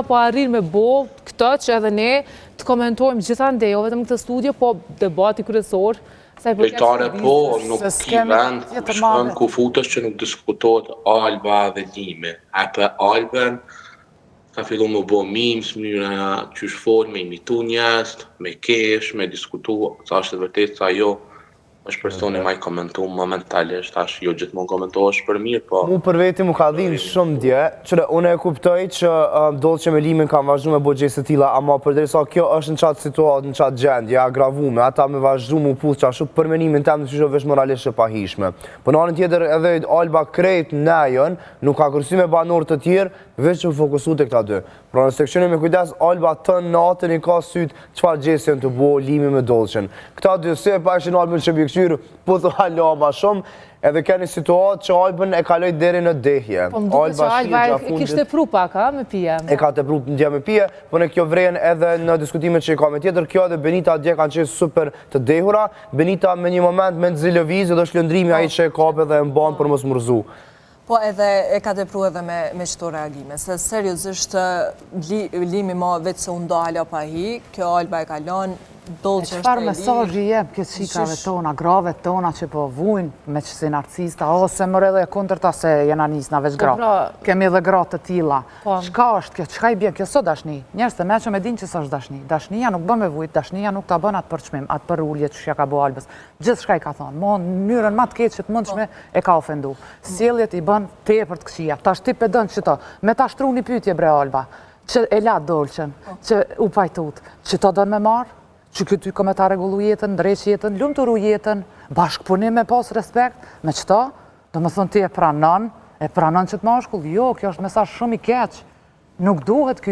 po arrin me bo këtë që edhe ne të komentojmë gjithandej, jo vetëm këtë studio, po debati kryesor. Lojtare po, nuk ki vend ku shkën ku futesh që nuk diskutohet Alba dhe Limi. E për Alben, ka fillu me bo memes, mënyra që shfol, me imitu njest, me kesh, me diskutu, sa është e vërtet, sa jo. është personi ma i komentu momentalisht, tash jo gjithmonë komentohesh për mirë, po... Mu për veti mu ka dhinë shumë dje, që une e kuptoj që dollë që me Limin kam vazhdu me bo gjesë të tila, ama përderisa kjo është në qatë situatë, në qatë gjendje, agravume, ata me vazhdu mu puth qashu për menimin tem në që shumë vesh moralisht e pahishme. Për në anën tjetër edhe Alba krejt nejën, nuk ka kërsi me banor të tjerë, veç që më fokusu të këta dy. Pra në seksionin me kujdes, Alba të natën i ka sytë qëfar gjesën të bo Limi me Dollçen. Këta dy se pa ishin Albën që bjekëshyrë, po të halua ma shumë, edhe keni situatë që Albën e kaloj deri në dehje. Po më duke që Alba e kishte pru pak, me pije? E ka të pru ndje me pije, po në kjo vrejen edhe në diskutimet që i ka me tjetër, kjo edhe Benita dje kanë qenë super të dehura, Benita me një moment me nëzilëviz edhe shlëndrimi a i që e kape dhe e mbanë për mos mërzu. Po edhe e ka tepru edhe me qëto reagime, se seriosisht Limi ma vetë se undo Alba pa hi, kjo Alba e kalon, Dollçen është e li. Qëfar mesazhi jep këtë shikave tona, grave tona që po vujnë me që si narcista, ose mërë edhe kundërta se jena nisna veç gra. Kemi edhe gra të tila. Shka është kjo, qka i bjen kjo sot dashni? Njerës të me që me din që së është dashni. Dashnia nuk bën me vujt, dashnia nuk ta bën atë për qmim, atë për ulljet që shja ka bo Albës. Gjithë shka i ka thonë, mo në njërën ma të keqë që të mundshme e ka ofendu. Sjelljet i bën tepër të këqija. Ta shti pedën që to, me ta shtru një pyetje bre Alba, që e la Dollçen, që u pajtut, që to dën me marë, që këty ka me ta regullu jetën, ndreq jetën, lumëturu jetën, bashkëpunim me pas respekt, me qëta, do më thonë ti e pranon që të mashkull, jo, kjo është mesazh shumë i keq, nuk duhet kjo